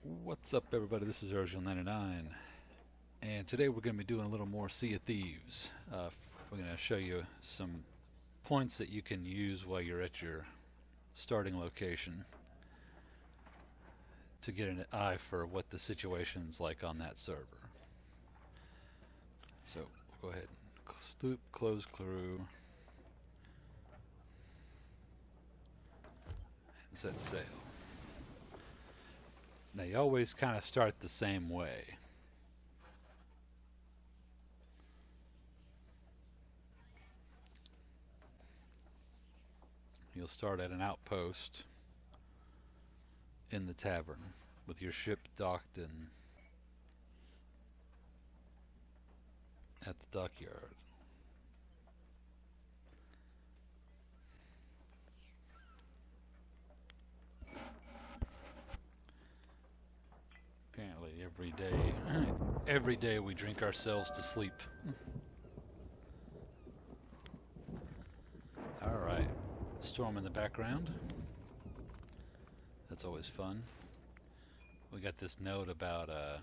What's up, everybody? This is Urgel99, and today we're going to be doing a little more Sea of Thieves. We're going to show you some points that you can use while you're at your starting location to get an eye for what the situation's like on that server. So, we'll go ahead and sloop, close crew, and set sail. Now, you always kind of start the same way. You'll start at an outpost in the tavern with your ship docked in at the dockyard. Apparently every day we drink ourselves to sleep. Alright, storm in the background. That's always fun. We got this note about a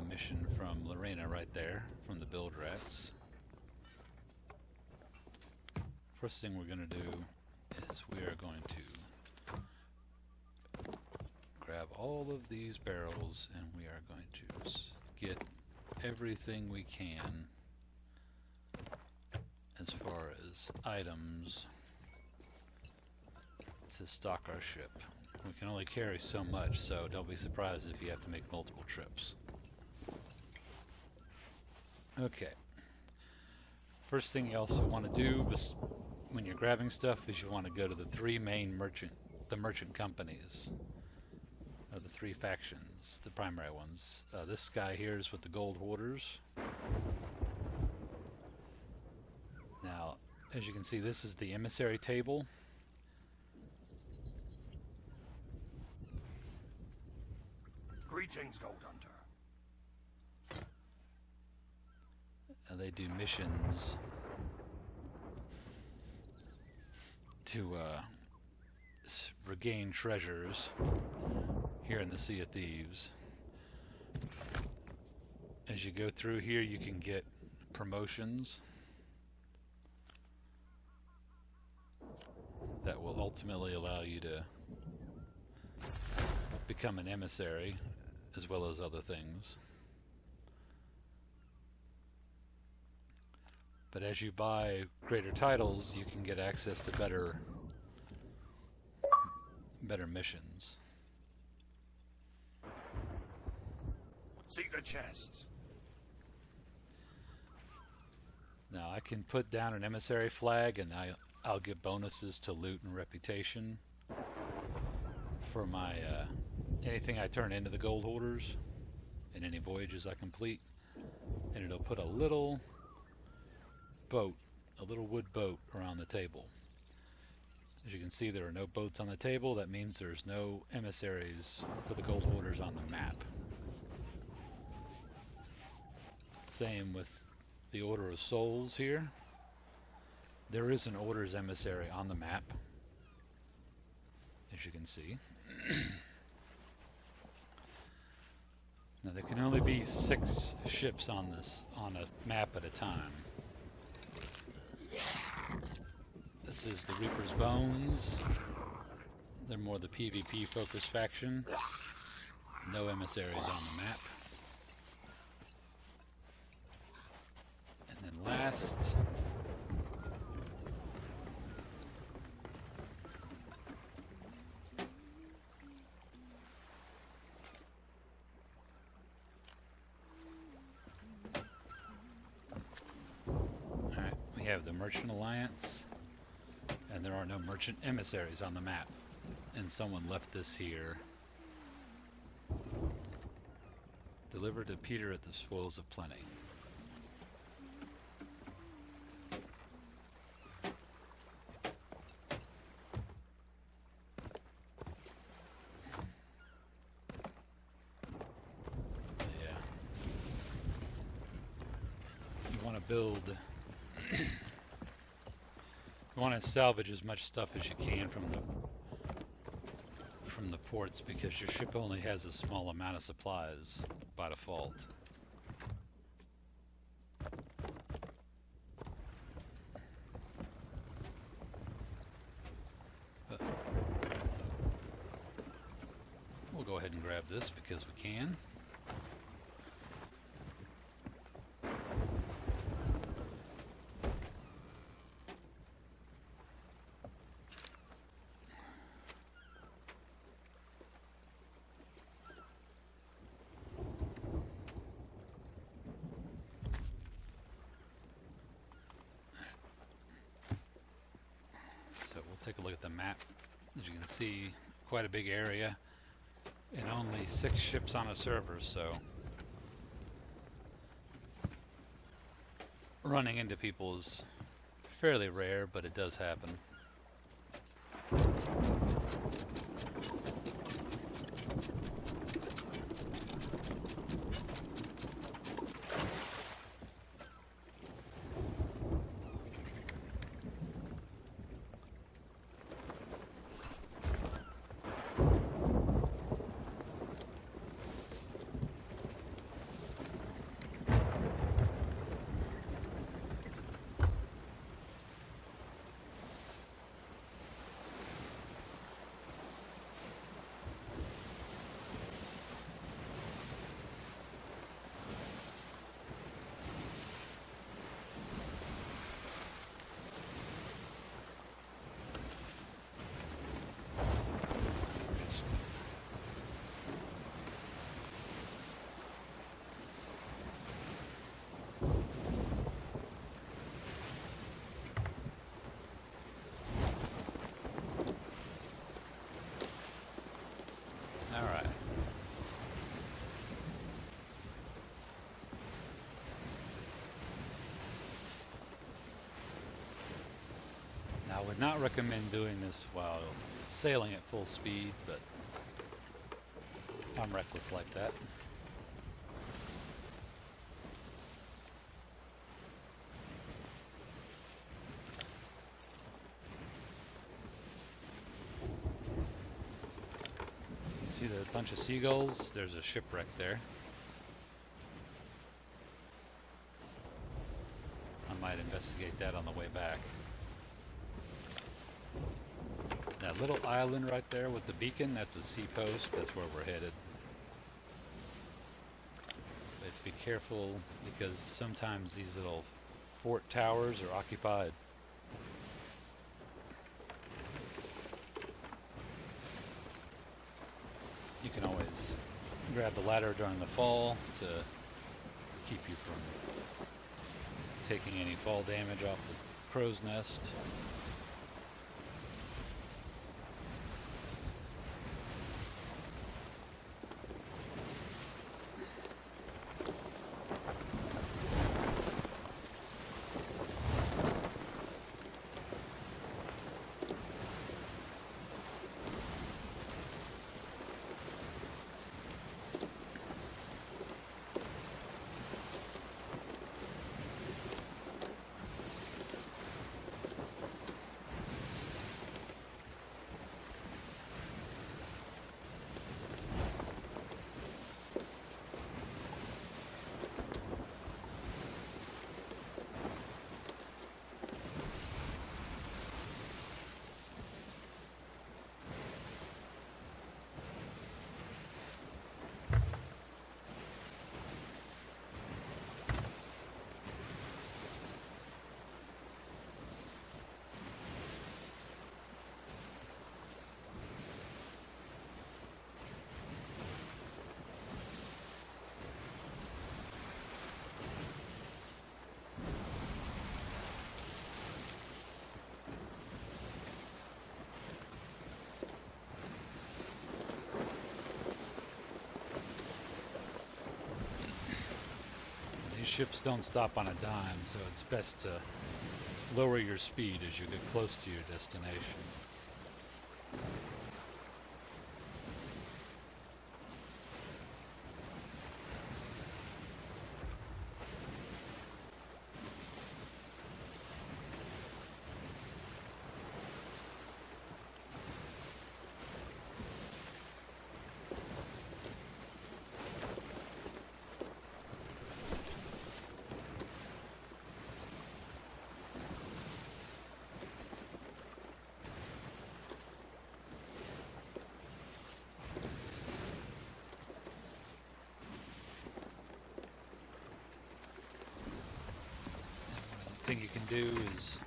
mission from Lorena right there, from the Build Rats. First thing we're going to do is we are going to grab all of these barrels and we are going to get everything we can as far as items to stock our ship. We can only carry so much, so don't be surprised if you have to make multiple trips. Okay. First thing you also want to do when you're grabbing stuff is you want to go to the three main merchant companies. The three factions, the primary ones. This guy here is with the gold hoarders. Now, as you can see, this is the emissary table. Greetings, Gold Hunter. They do missions to regain treasures here in the Sea of Thieves. As you go through here, you can get promotions that will ultimately allow you to become an emissary, as well as other things. But as you buy greater titles, you can get access to better missions. Seek the chests. Now I can put down an emissary flag and I'll get bonuses to loot and reputation for my anything I turn into the gold hoarders in any voyages I complete. And it'll put a little boat, a little wood boat around the table. As you can see, there are no boats on the table. That means there's no emissaries for the gold hoarders on the map. Same with the Order of Souls here. There is an Order's emissary on the map, as you can see. Now there can only be 6 ships on a map at a time. This is the Reaper's Bones. They're more the PvP focused faction. No emissaries on the map. And then last, alright, we have the Merchant Alliance, and there are no merchant emissaries on the map. And someone left this here. Delivered to Peter at the Spoils of Plenty. Yeah. You want to build... You want to salvage as much stuff as you can from the ports because your ship only has a small amount of supplies by default. But we'll go ahead and grab this because we can. Take a look at the map. As you can see, quite a big area and only 6 ships on a server, so running into people is fairly rare, but it does happen. I would not recommend doing this while sailing at full speed, but I'm reckless like that. You see the bunch of seagulls? There's a shipwreck there. I might investigate that on the way back. That little island right there with the beacon, that's a sea post. That's where we're headed. But be careful because sometimes these little fort towers are occupied. You can always grab the ladder during the fall to keep you from taking any fall damage off the crow's nest. Ships don't stop on a dime, so it's best to lower your speed as you get close to your destination. thing you can do is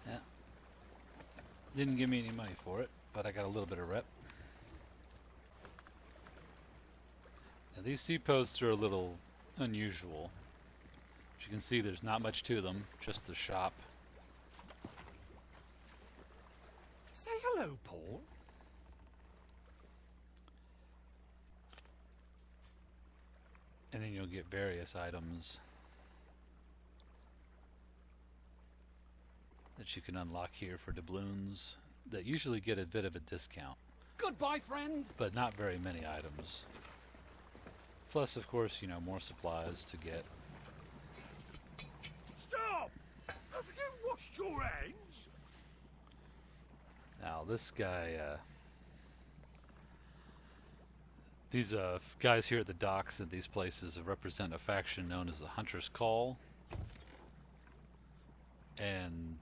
yeah, didn't give me any money for it, but I got a little bit of rep. Now these sea posts are a little unusual. As you can see, there's not much to them, just the shop. Say hello, Paul. And then you'll get various items that you can unlock here for doubloons that usually get a bit of a discount, Goodbye, friend. but not very many items. Plus, of course, you know, more supplies to get. Stop! Have you washed your hands? Now, this guy, these guys here at the docks at these places represent a faction known as the Hunter's Call, and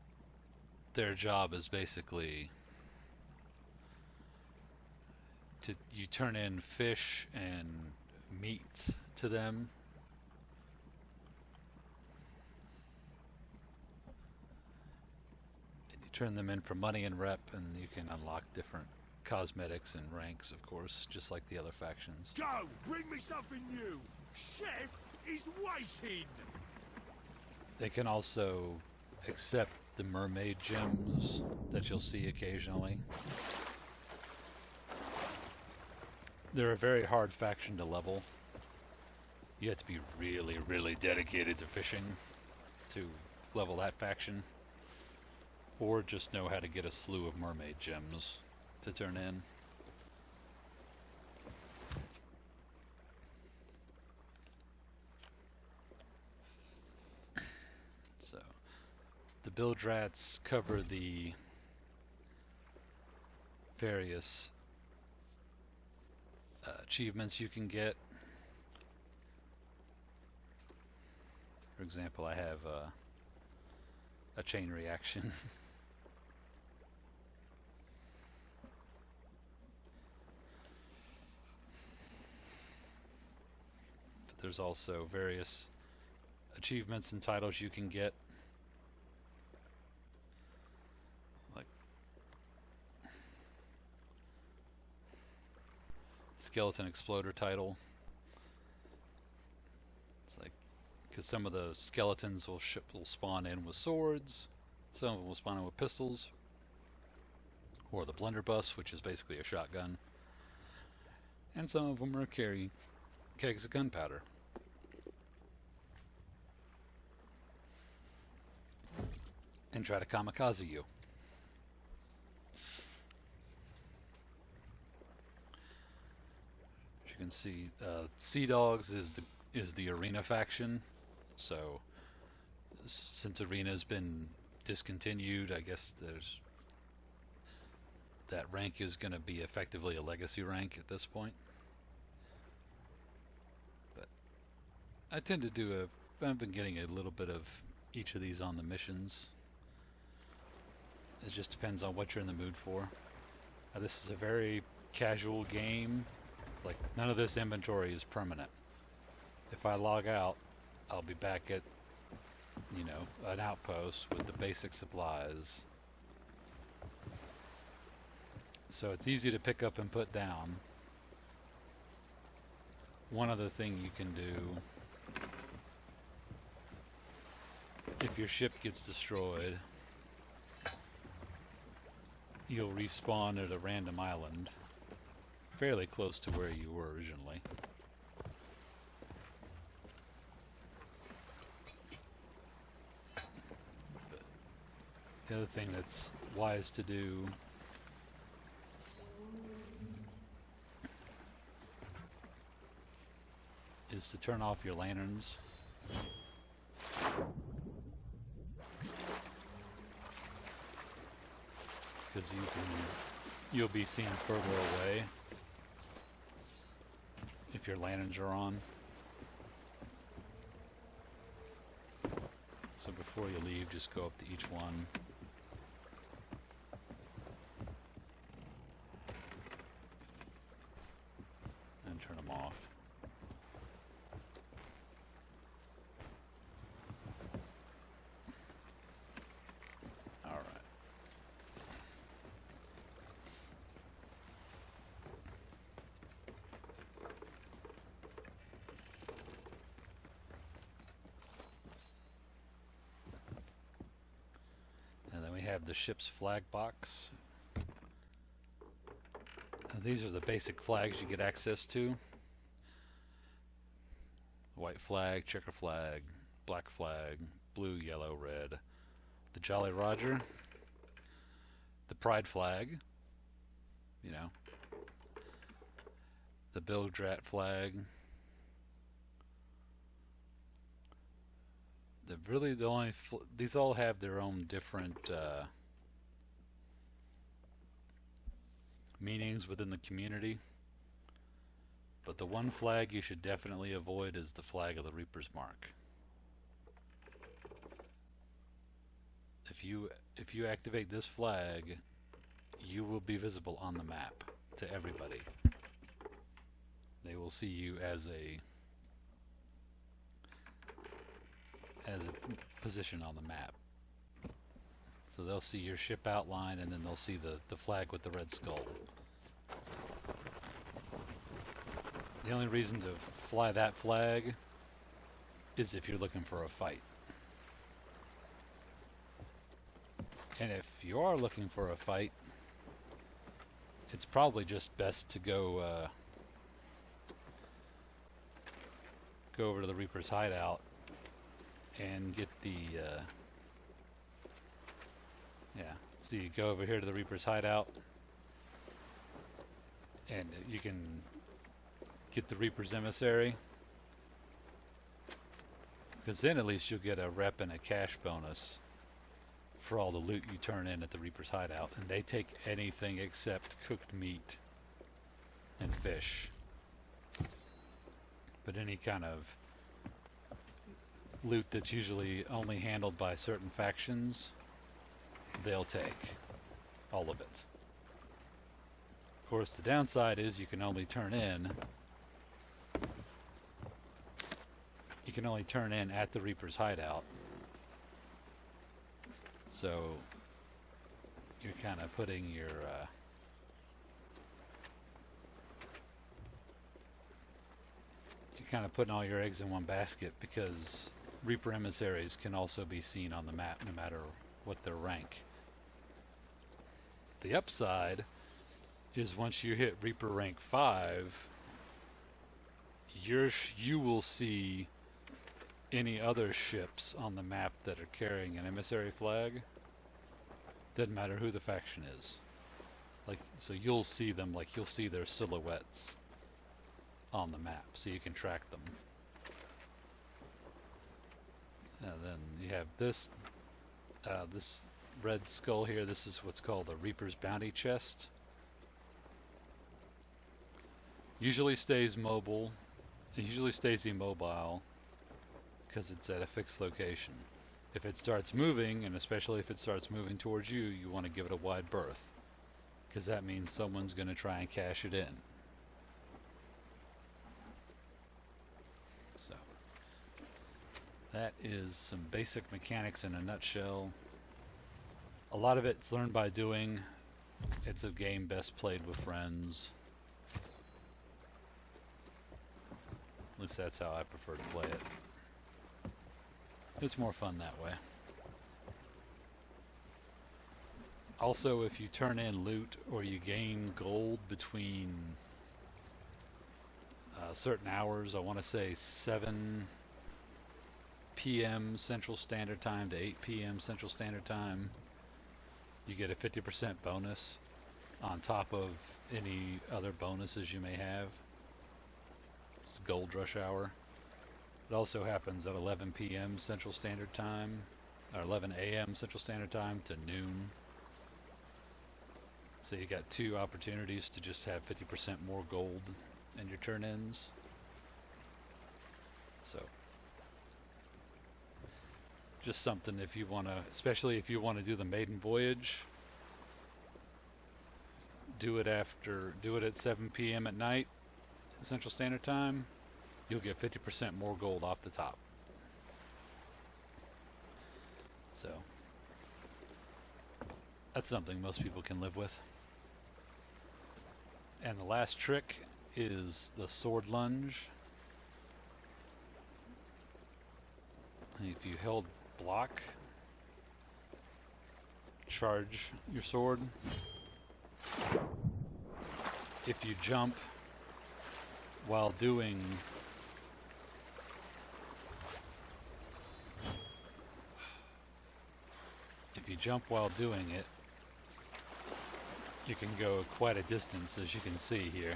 their job is basically you turn in fish and meat to them. And you turn them in for money and rep, and you can unlock different cosmetics and ranks, of course, just like the other factions. Go! Bring me something new! Chef is waiting! They can also accept the mermaid gems that you'll see occasionally. They're a very hard faction to level. You have to be really, really dedicated to fishing to level that faction. Or just know how to get a slew of mermaid gems to turn in. So, the build rats cover the various achievements you can get. For example, I have a chain reaction. But there's also various achievements and titles you can get, like skeleton exploder title. It's like, because some of the skeletons will spawn in with swords, some of them will spawn in with pistols, or the blunderbuss, which is basically a shotgun, and some of them are carry kegs of gunpowder. And try to kamikaze you. As you can see, Sea Dogs is the arena faction. So since arena's been discontinued, I guess there's that rank is going to be effectively a legacy rank at this point. But I tend to do I've been getting a little bit of each of these on the missions. It just depends on what you're in the mood for. This is a very casual game. Like, none of this inventory is permanent. If I log out, I'll be back at, you know, an outpost with the basic supplies. So it's easy to pick up and put down. One other thing you can do, if your ship gets destroyed, you'll respawn at a random island fairly close to where you were originally. The other thing that's wise to do is to turn off your lanterns, because you'll be seen further away if your lanterns are on. So before you leave, just go up to each one. And turn them off. Alright. And then we have the ship's flag box. These are the basic flags you get access to. White flag, checker flag, black flag, blue, yellow, red. The Jolly Roger. The pride flag. You know. The Bill Drat flag. These all have their own different meanings within the community. But the one flag you should definitely avoid is the flag of the Reaper's Mark. If you activate this flag, you will be visible on the map to everybody. They will see you as a position on the map. So they'll see your ship outline, and then they'll see the flag with the red skull. The only reason to fly that flag is if you're looking for a fight. And if you are looking for a fight, it's probably just best to go over to the Reaper's hideout and get the so you go over here to the Reaper's hideout and you can get the Reaper's emissary, because then at least you'll get a rep and a cash bonus for all the loot you turn in at the Reaper's hideout, and they take anything except cooked meat and fish. But any kind of loot that's usually only handled by certain factions, they'll take all of it. Of course, the downside is you can only turn in at the Reaper's hideout. So you're kind of putting your all your eggs in one basket, because Reaper emissaries can also be seen on the map no matter what their rank. The upside is once you hit Reaper rank 5, you will see any other ships on the map that are carrying an emissary flag. Doesn't matter who the faction is. So you'll see them, you'll see their silhouettes on the map, so you can track them. And then you have this red skull here. This is what's called a Reaper's Bounty Chest. Usually stays mobile. It usually stays immobile because it's at a fixed location. If it starts moving, and especially if it starts moving towards you, you want to give it a wide berth, because that means someone's going to try and cash it in. So that is some basic mechanics in a nutshell. A lot of it's learned by doing. It's a game best played with friends. At least that's how I prefer to play it. It's more fun that way. Also, if you turn in loot or you gain gold between certain hours, I want to say 7 p.m. Central Standard Time to 8 p.m. Central Standard Time, You get a 50% bonus on top of any other bonuses you may have. It's Gold Rush Hour. It also happens at 11 p.m. Central Standard Time, or 11 a.m. Central Standard Time to noon. So you got two opportunities to just have 50% more gold in your turn-ins. So just something if you want to, especially if you want to do the maiden voyage, do it at 7 p.m. at night Central Standard Time. You'll get 50% more gold off the top. So that's something most people can live with. And the last trick is the sword lunge. If you held block, charge your sword. If you jump while doing it, you can go quite a distance, as you can see here.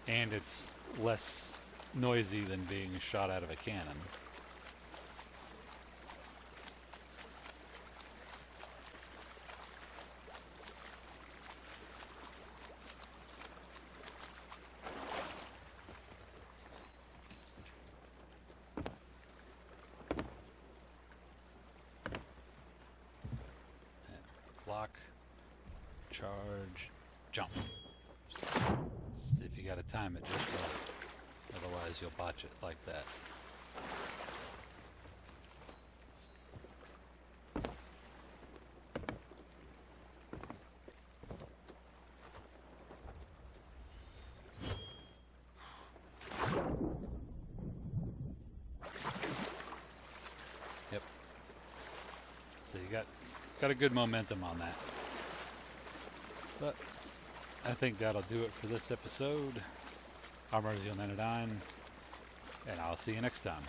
And it's less noisy than being shot out of a cannon. Block, charge, jump. If you gotta time it just right. Otherwise you'll botch it like that. Yep. So you got a good momentum on that. But I think that'll do it for this episode. I'm Rosie Menadine, and I'll see you next time.